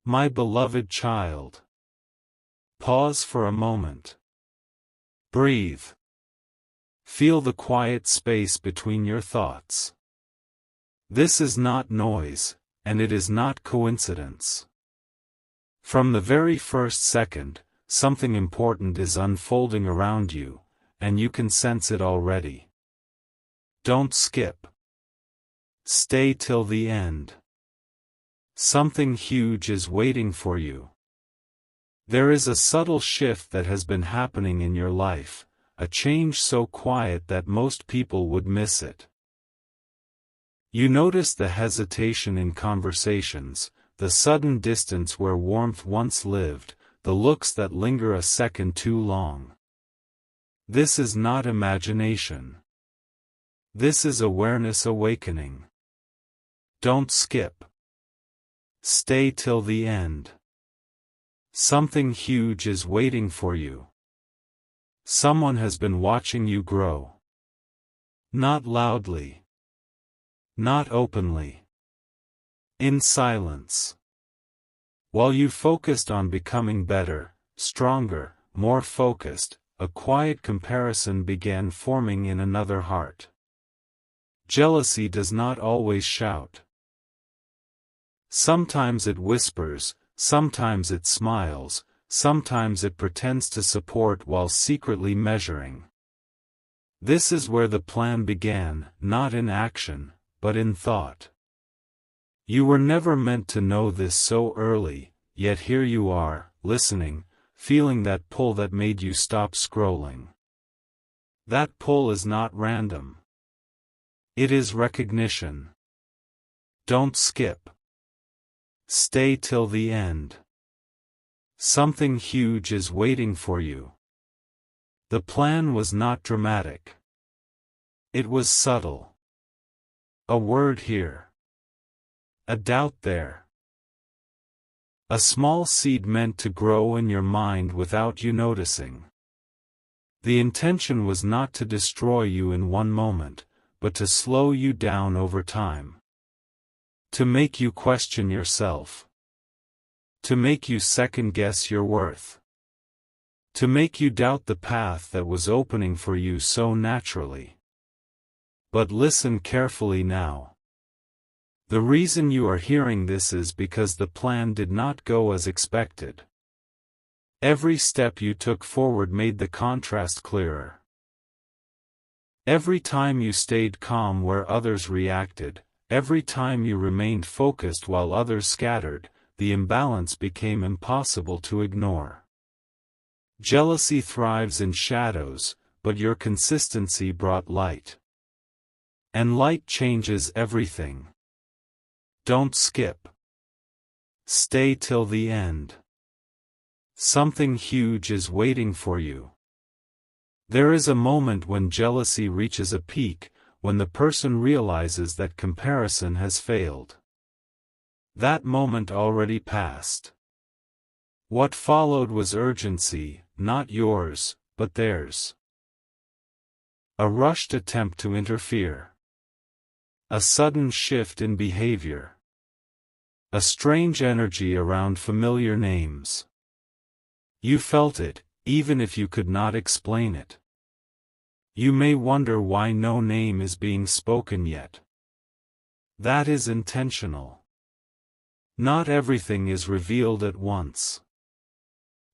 My beloved child. Pause for a moment. Breathe. Feel the quiet space between your thoughts. This is not noise, and it is not coincidence. From the very first second, something important is unfolding around you, and you can sense it already. Don't skip. Stay till the end. Something huge is waiting for you. There is a subtle shift that has been happening in your life, a change so quiet that most people would miss it. You notice the hesitation in conversations, the sudden distance where warmth once lived, the looks that linger a second too long. This is not imagination. This is awareness awakening. Don't skip. Stay till the end. Something huge is waiting for you. Someone has been watching you grow. Not loudly. Not openly. In silence. While you focused on becoming better, stronger, more focused, a quiet comparison began forming in another heart. Jealousy does not always shout. Sometimes it whispers, sometimes it smiles, sometimes it pretends to support while secretly measuring. This is where the plan began, not in action, but in thought. You were never meant to know this so early, yet here you are, listening, feeling that pull that made you stop scrolling. That pull is not random. It is recognition. Don't skip. Stay till the end. Something huge is waiting for you. The plan was not dramatic. It was subtle. A word here. A doubt there. A small seed meant to grow in your mind without you noticing. The intention was not to destroy you in one moment, but to slow you down over time. To make you question yourself. To make you second-guess your worth. To make you doubt the path that was opening for you so naturally. But listen carefully now. The reason you are hearing this is because the plan did not go as expected. Every step you took forward made the contrast clearer. Every time you stayed calm where others reacted, every time you remained focused while others scattered, the imbalance became impossible to ignore. Jealousy thrives in shadows, but your consistency brought light. And light changes everything. Don't skip. Stay till the end. Something huge is waiting for you. There is a moment when jealousy reaches a peak, when the person realizes that comparison has failed. That moment already passed. What followed was urgency, not yours, but theirs. A rushed attempt to interfere. A sudden shift in behavior. A strange energy around familiar names. You felt it, even if you could not explain it. You may wonder why no name is being spoken yet. That is intentional. Not everything is revealed at once.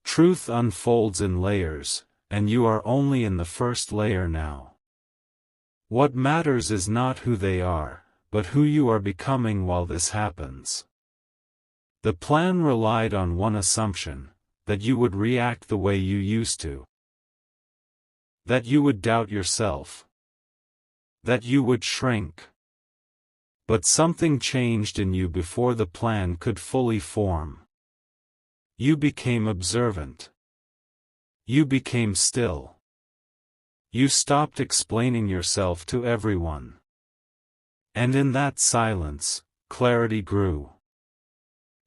Truth unfolds in layers, and you are only in the first layer now. What matters is not who they are, but who you are becoming while this happens. The plan relied on one assumption, that you would react the way you used to. That you would doubt yourself. That you would shrink. But something changed in you before the plan could fully form. You became observant. You became still. You stopped explaining yourself to everyone. And in that silence, clarity grew.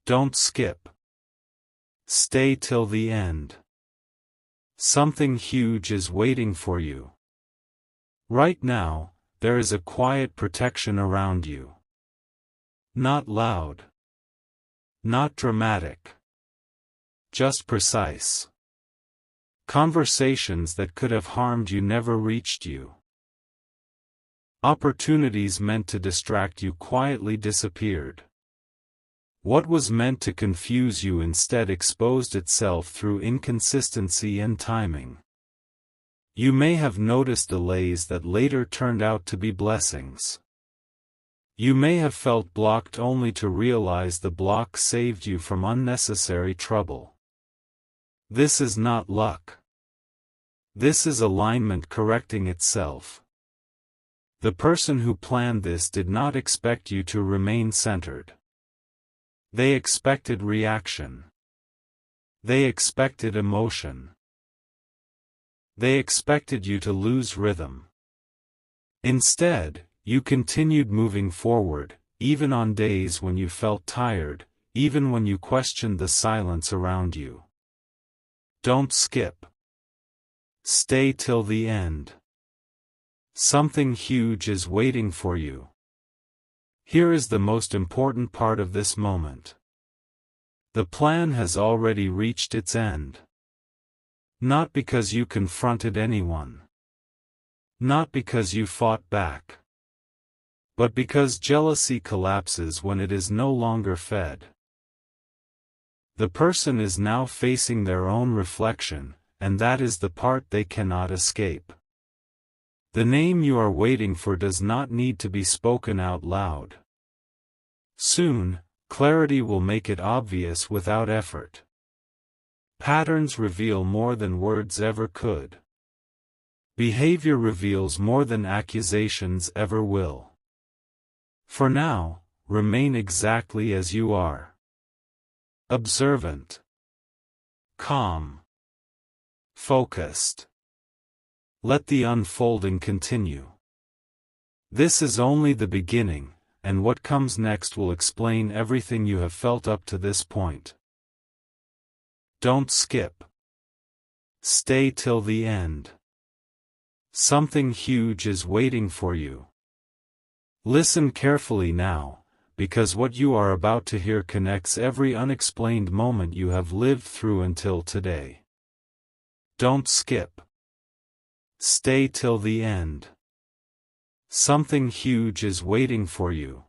Don't skip. Stay till the end. Something huge is waiting for you. Right now, there is a quiet protection around you. Not loud. Not dramatic. Just precise. Conversations that could have harmed you never reached you. Opportunities meant to distract you quietly disappeared. What was meant to confuse you instead exposed itself through inconsistency and timing. You may have noticed delays that later turned out to be blessings. You may have felt blocked only to realize the block saved you from unnecessary trouble. This is not luck. This is alignment correcting itself. The person who planned this did not expect you to remain centered. They expected reaction. They expected emotion. They expected you to lose rhythm. Instead, you continued moving forward, even on days when you felt tired, even when you questioned the silence around you. Don't skip. Stay till the end. Something huge is waiting for you. Here is the most important part of this moment. The plan has already reached its end. Not because you confronted anyone. Not because you fought back. But because jealousy collapses when it is no longer fed. The person is now facing their own reflection, and that is the part they cannot escape. The name you are waiting for does not need to be spoken out loud. Soon, clarity will make it obvious without effort. Patterns reveal more than words ever could. Behavior reveals more than accusations ever will. For now, remain exactly as you are. Observant. Calm. Focused. Let the unfolding continue. This is only the beginning, and what comes next will explain everything you have felt up to this point. Don't skip. Stay till the end. Something huge is waiting for you. Listen carefully now, because what you are about to hear connects every unexplained moment you have lived through until today. Don't skip. Stay till the end. Something huge is waiting for you.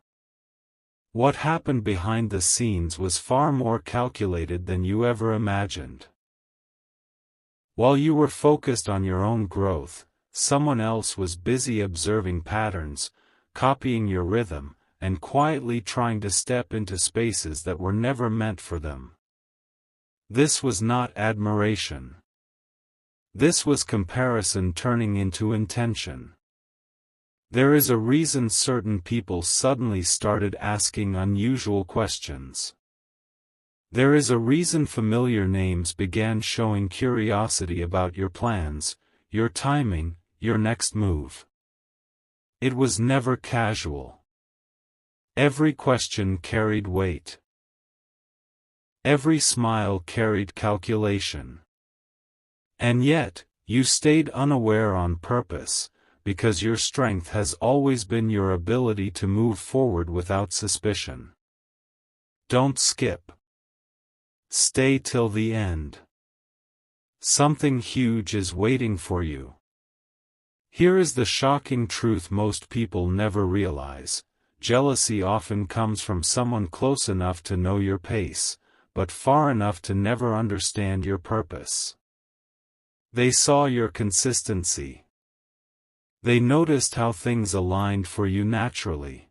What happened behind the scenes was far more calculated than you ever imagined. While you were focused on your own growth, someone else was busy observing patterns, copying your rhythm, and quietly trying to step into spaces that were never meant for them. This was not admiration. This was comparison turning into intention. There is a reason certain people suddenly started asking unusual questions. There is a reason familiar names began showing curiosity about your plans, your timing, your next move. It was never casual. Every question carried weight. Every smile carried calculation. And yet, you stayed unaware on purpose, because your strength has always been your ability to move forward without suspicion. Don't skip. Stay till the end. Something huge is waiting for you. Here is the shocking truth most people never realize. Jealousy often comes from someone close enough to know your pace, but far enough to never understand your purpose. They saw your consistency. They noticed how things aligned for you naturally.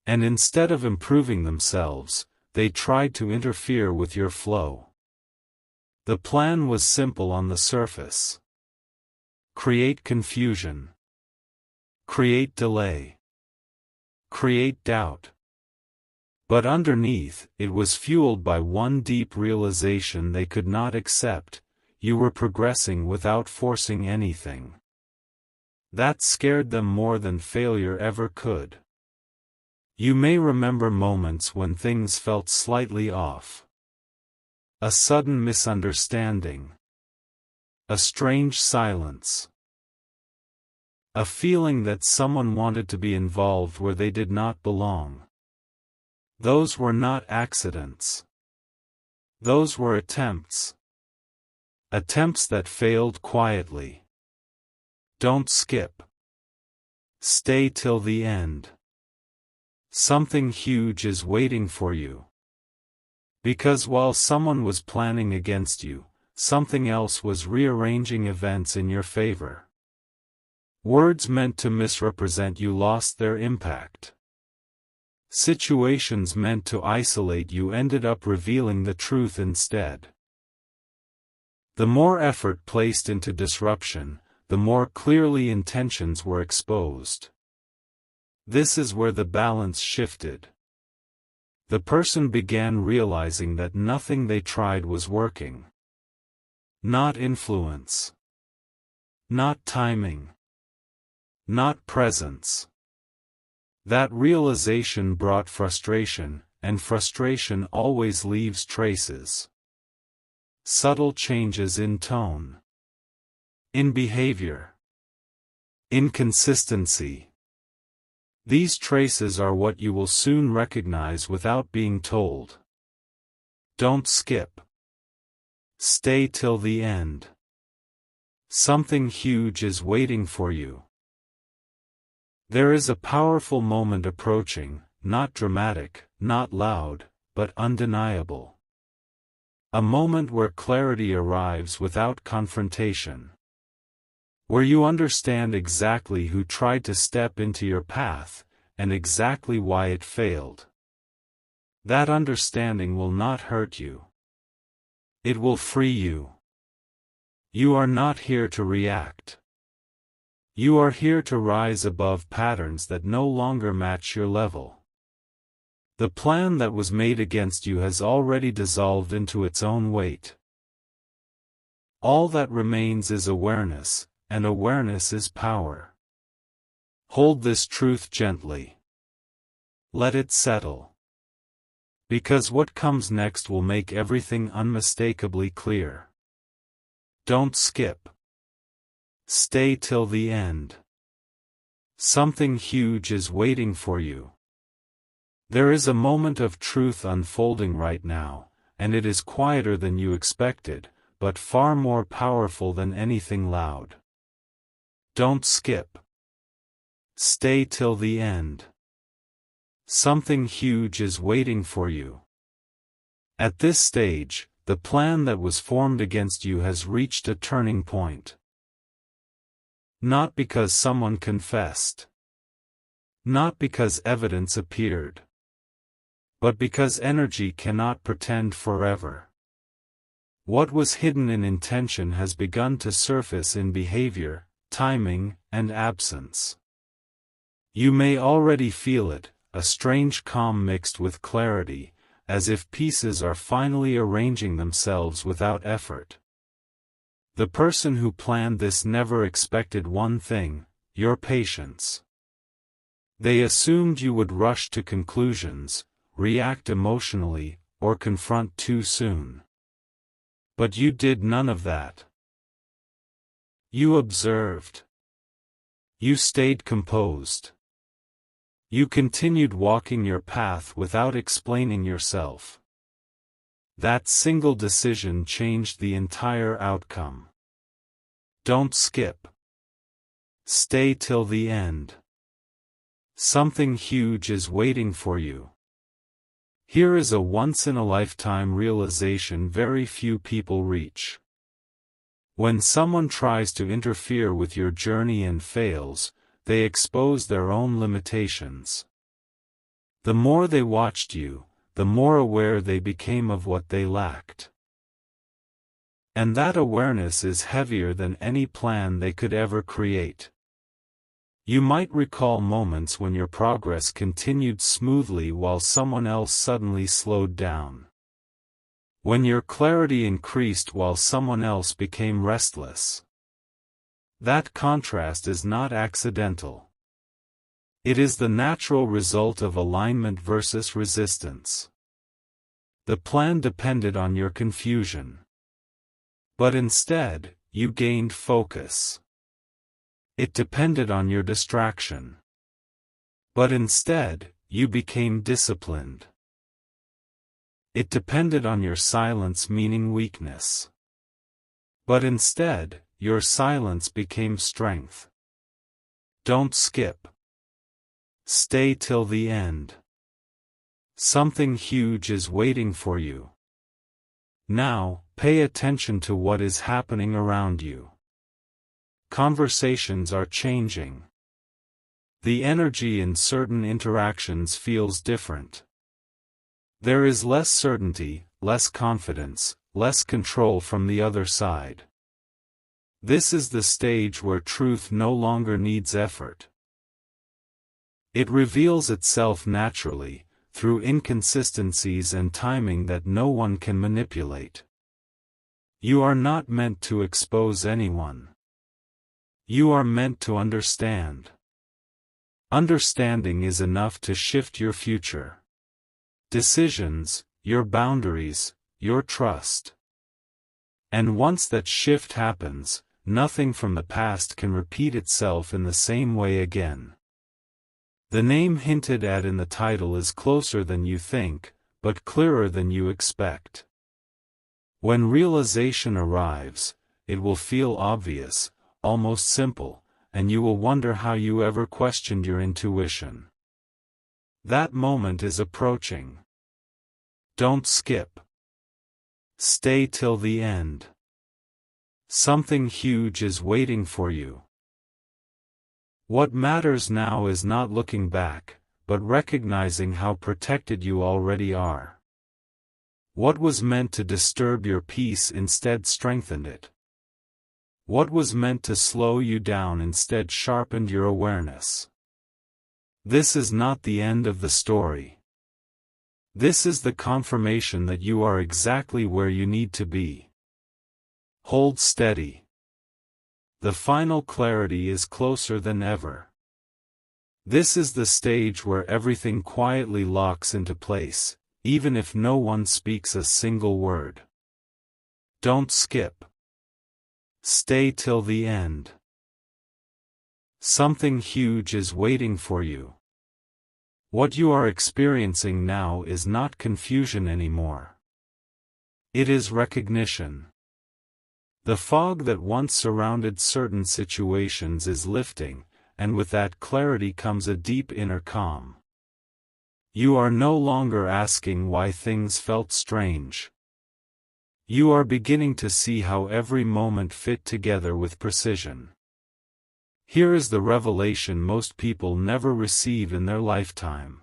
And instead of improving themselves, they tried to interfere with your flow. The plan was simple on the surface. Create confusion. Create delay. Create doubt. But underneath, it was fueled by one deep realization they could not accept: you were progressing without forcing anything. That scared them more than failure ever could. You may remember moments when things felt slightly off. A sudden misunderstanding. A strange silence. A feeling that someone wanted to be involved where they did not belong. Those were not accidents. Those were attempts. Attempts that failed quietly. Don't skip. Stay till the end. Something huge is waiting for you. Because while someone was planning against you, something else was rearranging events in your favor. Words meant to misrepresent you lost their impact. Situations meant to isolate you ended up revealing the truth instead. The more effort placed into disruption, the more clearly intentions were exposed. This is where the balance shifted. The person began realizing that nothing they tried was working. Not influence. Not timing. Not presence. That realization brought frustration, and frustration always leaves traces. Subtle changes in tone. In behavior. Inconsistency. These traces are what you will soon recognize without being told. Don't skip. Stay till the end. Something huge is waiting for you. There is a powerful moment approaching, not dramatic, not loud, but undeniable. A moment where clarity arrives without confrontation. Where you understand exactly who tried to step into your path, and exactly why it failed. That understanding will not hurt you. It will free you. You are not here to react. You are here to rise above patterns that no longer match your level. The plan that was made against you has already dissolved into its own weight. All that remains is awareness, and awareness is power. Hold this truth gently. Let it settle. Because what comes next will make everything unmistakably clear. Don't skip. Stay till the end. Something huge is waiting for you. There is a moment of truth unfolding right now, and it is quieter than you expected, but far more powerful than anything loud. Don't skip. Stay till the end. Something huge is waiting for you. At this stage, the plan that was formed against you has reached a turning point. Not because someone confessed. Not because evidence appeared. But because energy cannot pretend forever. What was hidden in intention has begun to surface in behavior, timing, and absence. You may already feel it, a strange calm mixed with clarity, as if pieces are finally arranging themselves without effort. The person who planned this never expected one thing: your patience. They assumed you would rush to conclusions, react emotionally, or confront too soon. But you did none of that. You observed. You stayed composed. You continued walking your path without explaining yourself. That single decision changed the entire outcome. Don't skip. Stay till the end. Something huge is waiting for you. Here is a once-in-a-lifetime realization very few people reach. When someone tries to interfere with your journey and fails, they expose their own limitations. The more they watched you, the more aware they became of what they lacked. And that awareness is heavier than any plan they could ever create. You might recall moments when your progress continued smoothly while someone else suddenly slowed down. When your clarity increased while someone else became restless. That contrast is not accidental. It is the natural result of alignment versus resistance. The plan depended on your confusion. But instead, you gained focus. It depended on your distraction. But instead, you became disciplined. It depended on your silence, meaning weakness. But instead, your silence became strength. Don't skip. Stay till the end. Something huge is waiting for you. Now, pay attention to what is happening around you. Conversations are changing. The energy in certain interactions feels different. There is less certainty, less confidence, less control from the other side. This is the stage where truth no longer needs effort. It reveals itself naturally, through inconsistencies and timing that no one can manipulate. You are not meant to expose anyone. You are meant to understand. Understanding is enough to shift your future. Decisions, your boundaries, your trust. And once that shift happens, nothing from the past can repeat itself in the same way again. The name hinted at in the title is closer than you think, but clearer than you expect. When realization arrives, it will feel obvious, almost simple, and you will wonder how you ever questioned your intuition. That moment is approaching. Don't skip. Stay till the end. Something huge is waiting for you. What matters now is not looking back, but recognizing how protected you already are. What was meant to disturb your peace instead strengthened it. What was meant to slow you down instead sharpened your awareness. This is not the end of the story. This is the confirmation that you are exactly where you need to be. Hold steady. The final clarity is closer than ever. This is the stage where everything quietly locks into place, even if no one speaks a single word. Don't skip. Stay till the end. Something huge is waiting for you. What you are experiencing now is not confusion anymore. It is recognition. The fog that once surrounded certain situations is lifting, and with that clarity comes a deep inner calm. You are no longer asking why things felt strange. You are beginning to see how every moment fit together with precision. Here is the revelation most people never receive in their lifetime.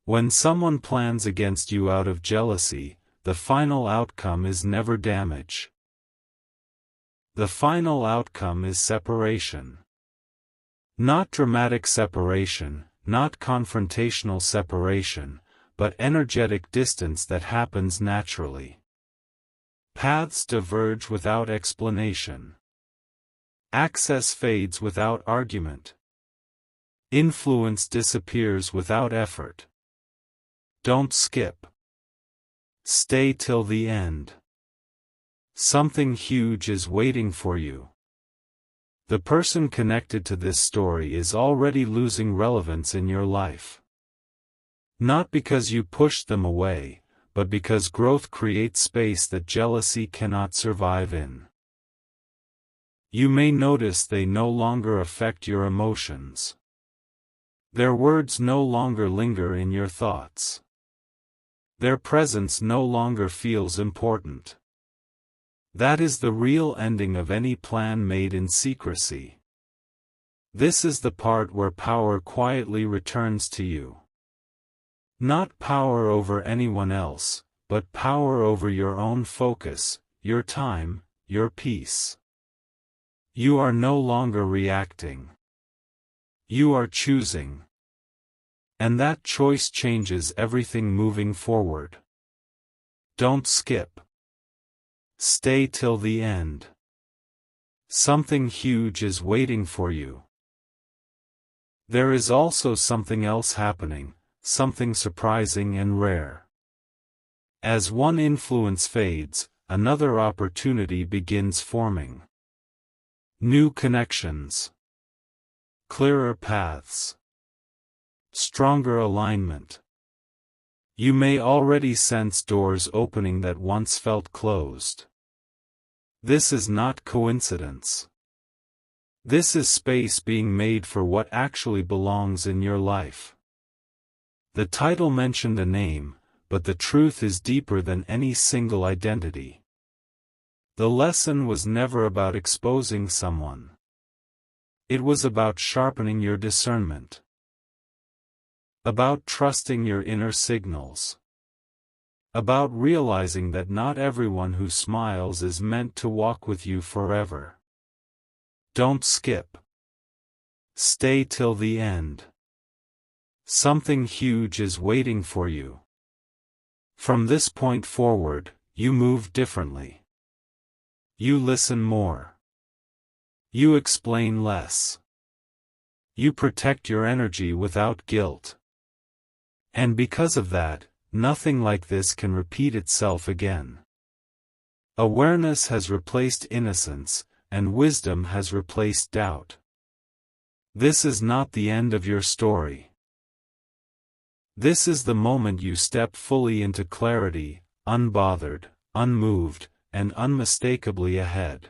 When someone plans against you out of jealousy, the final outcome is never damage. The final outcome is separation. Not dramatic separation, not confrontational separation, but energetic distance that happens naturally. Paths diverge without explanation. Access fades without argument. Influence disappears without effort. Don't skip. Stay till the end. Something huge is waiting for you. The person connected to this story is already losing relevance in your life. Not because you pushed them away, but because growth creates space that jealousy cannot survive in. You may notice they no longer affect your emotions. Their words no longer linger in your thoughts. Their presence no longer feels important. That is the real ending of any plan made in secrecy. This is the part where power quietly returns to you. Not power over anyone else, but power over your own focus, your time, your peace. You are no longer reacting. You are choosing. And that choice changes everything moving forward. Don't skip. Stay till the end. Something huge is waiting for you. There is also something else happening, something surprising and rare. As one influence fades, another opportunity begins forming. New connections. Clearer paths. Stronger alignment. You may already sense doors opening that once felt closed. This is not coincidence. This is space being made for what actually belongs in your life. The title mentioned a name, but the truth is deeper than any single identity. The lesson was never about exposing someone. It was about sharpening your discernment. About trusting your inner signals. About realizing that not everyone who smiles is meant to walk with you forever. Don't skip. Stay till the end. Something huge is waiting for you. From this point forward, you move differently. You listen more. You explain less. You protect your energy without guilt. And because of that, nothing like this can repeat itself again. Awareness has replaced innocence, and wisdom has replaced doubt. This is not the end of your story. This is the moment you step fully into clarity, unbothered, unmoved, and unmistakably ahead.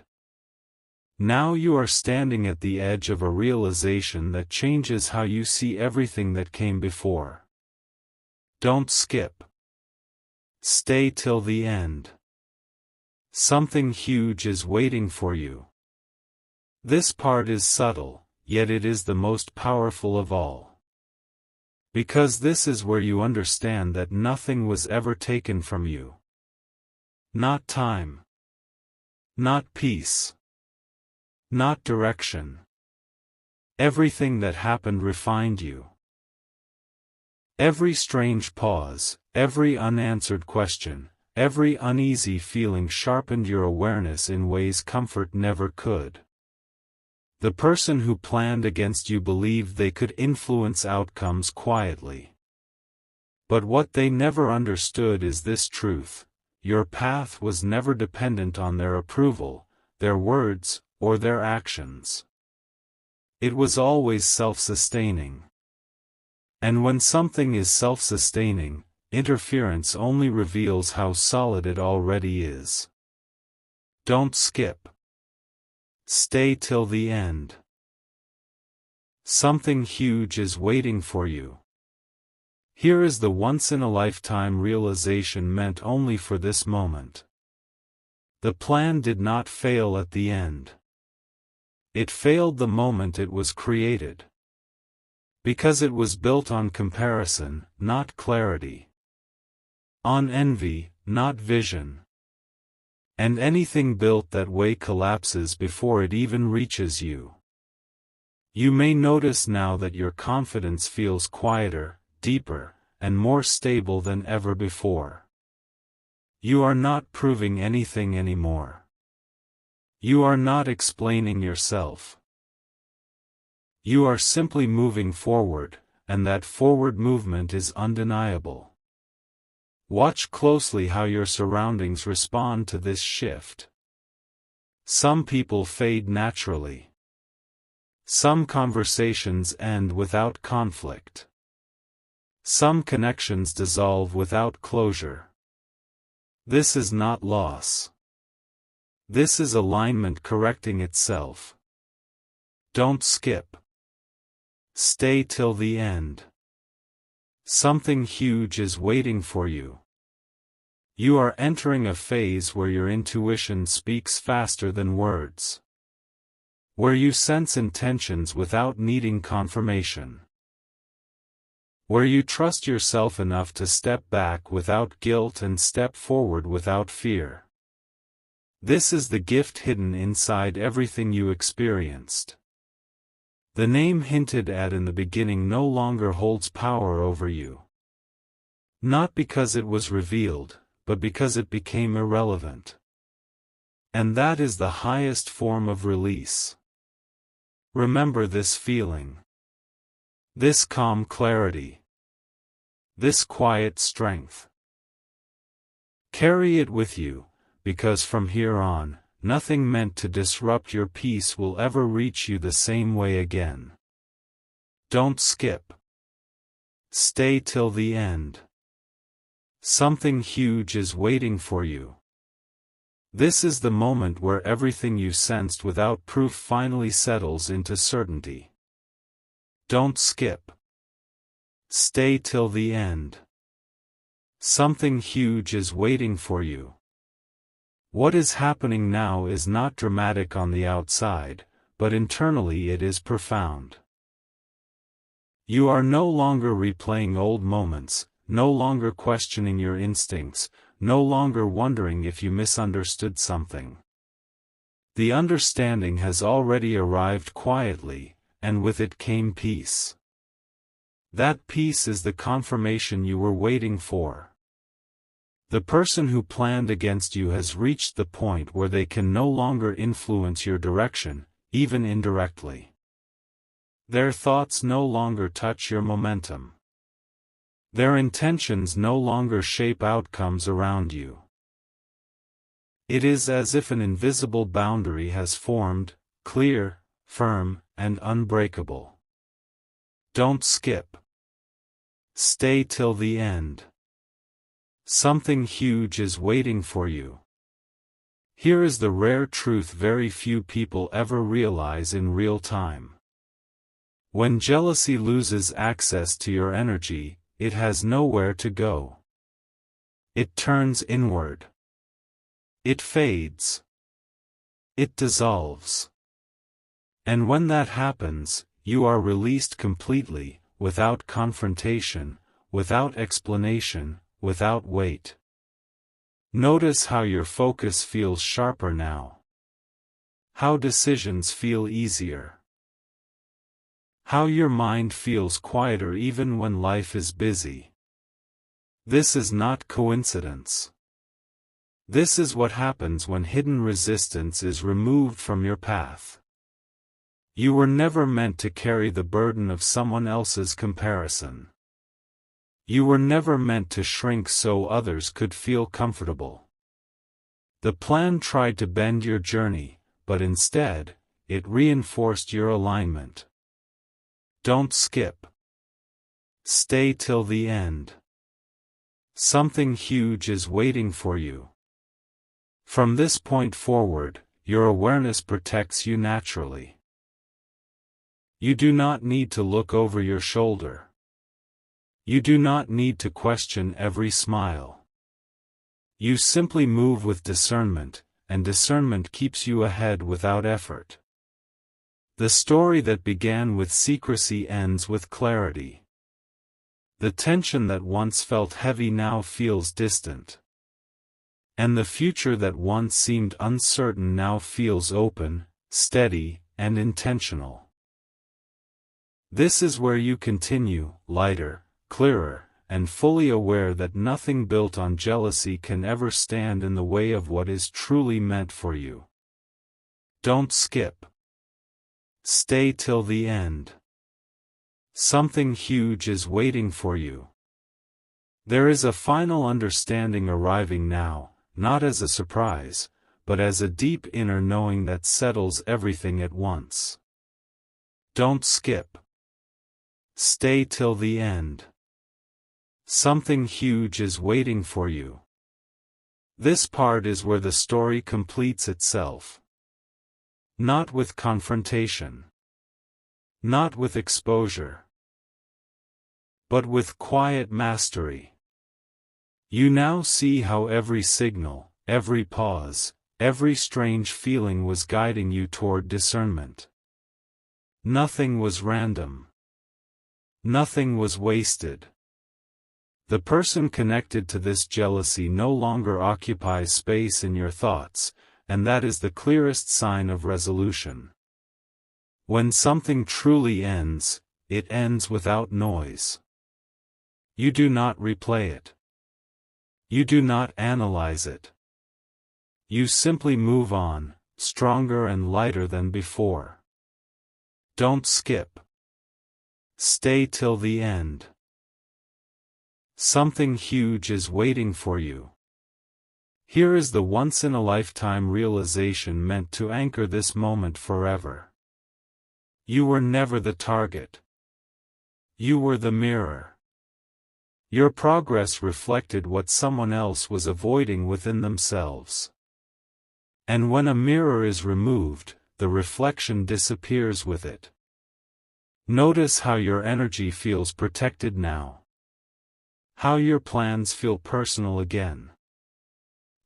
Now you are standing at the edge of a realization that changes how you see everything that came before. Don't skip. Stay till the end. Something huge is waiting for you. This part is subtle, yet it is the most powerful of all. Because this is where you understand that nothing was ever taken from you. Not time. Not peace. Not direction. Everything that happened refined you. Every strange pause, every unanswered question, every uneasy feeling sharpened your awareness in ways comfort never could. The person who planned against you believed they could influence outcomes quietly. But what they never understood is this truth: your path was never dependent on their approval, their words, or their actions. It was always self-sustaining. And when something is self-sustaining, interference only reveals how solid it already is. Don't skip. Stay till the end. Something huge is waiting for you. Here is the once-in-a-lifetime realization meant only for this moment. The plan did not fail at the end. It failed the moment it was created. Because it was built on comparison, not clarity. On envy, not vision. And anything built that way collapses before it even reaches you. You may notice now that your confidence feels quieter, deeper, and more stable than ever before. You are not proving anything anymore. You are not explaining yourself. You are simply moving forward, and that forward movement is undeniable. Watch closely how your surroundings respond to this shift. Some people fade naturally. Some conversations end without conflict. Some connections dissolve without closure. This is not loss. This is alignment correcting itself. Don't skip. Stay till the end. Something huge is waiting for you. You are entering a phase where your intuition speaks faster than words. Where you sense intentions without needing confirmation. Where you trust yourself enough to step back without guilt and step forward without fear. This is the gift hidden inside everything you experienced. The name hinted at in the beginning no longer holds power over you. Not because it was revealed, but because it became irrelevant. And that is the highest form of release. Remember this feeling. This calm clarity. This quiet strength. Carry it with you, because from here on, nothing meant to disrupt your peace will ever reach you the same way again. Don't skip. Stay till the end. Something huge is waiting for you. This is the moment where everything you sensed without proof finally settles into certainty. Don't skip. Stay till the end. Something huge is waiting for you. What is happening now is not dramatic on the outside, but internally it is profound. You are no longer replaying old moments, no longer questioning your instincts, no longer wondering if you misunderstood something. The understanding has already arrived quietly, and with it came peace. That peace is the confirmation you were waiting for. The person who planned against you has reached the point where they can no longer influence your direction, even indirectly. Their thoughts no longer touch your momentum. Their intentions no longer shape outcomes around you. It is as if an invisible boundary has formed, clear, firm, and unbreakable. Don't skip. Stay till the end. Something huge is waiting for you. Here is the rare truth very few people ever realize in real time. When jealousy loses access to your energy, it has nowhere to go. It turns inward. It fades. It dissolves. And when that happens, you are released completely, without confrontation, without explanation, without weight. Notice how your focus feels sharper now. How decisions feel easier. How your mind feels quieter even when life is busy. This is not coincidence. This is what happens when hidden resistance is removed from your path. You were never meant to carry the burden of someone else's comparison. You were never meant to shrink so others could feel comfortable. The plan tried to bend your journey, but instead, it reinforced your alignment. Don't skip. Stay till the end. Something huge is waiting for you. From this point forward, your awareness protects you naturally. You do not need to look over your shoulder. You do not need to question every smile. You simply move with discernment, and discernment keeps you ahead without effort. The story that began with secrecy ends with clarity. The tension that once felt heavy now feels distant. And the future that once seemed uncertain now feels open, steady, and intentional. This is where you continue, lighter, clearer, and fully aware that nothing built on jealousy can ever stand in the way of what is truly meant for you. Don't skip. Stay till the end. Something huge is waiting for you. There is a final understanding arriving now, not as a surprise, but as a deep inner knowing that settles everything at once. Don't skip. Stay till the end. Something huge is waiting for you. This part is where the story completes itself. Not with confrontation. Not with exposure. But with quiet mastery. You now see how every signal, every pause, every strange feeling was guiding you toward discernment. Nothing was random. Nothing was wasted. The person connected to this jealousy no longer occupies space in your thoughts, and that is the clearest sign of resolution. When something truly ends, it ends without noise. You do not replay it. You do not analyze it. You simply move on, stronger and lighter than before. Don't skip. Stay till the end. Something huge is waiting for you. Here is the once-in-a-lifetime realization meant to anchor this moment forever. You were never the target. You were the mirror. Your progress reflected what someone else was avoiding within themselves. And when a mirror is removed, the reflection disappears with it. Notice how your energy feels protected now. How your plans feel personal again.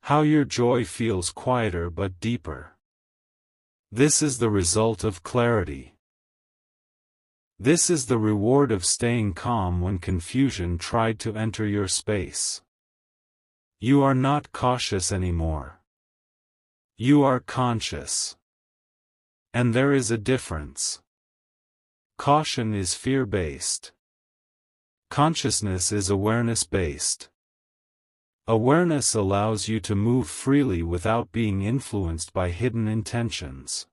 How your joy feels quieter but deeper. This is the result of clarity. This is the reward of staying calm when confusion tried to enter your space. You are not cautious anymore. You are conscious. And there is a difference. Caution is fear-based. Consciousness is awareness-based. Awareness allows you to move freely without being influenced by hidden intentions.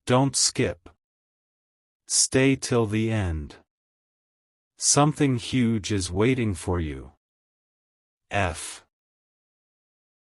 Don't skip. Stay till the end. Something huge is waiting for you. F.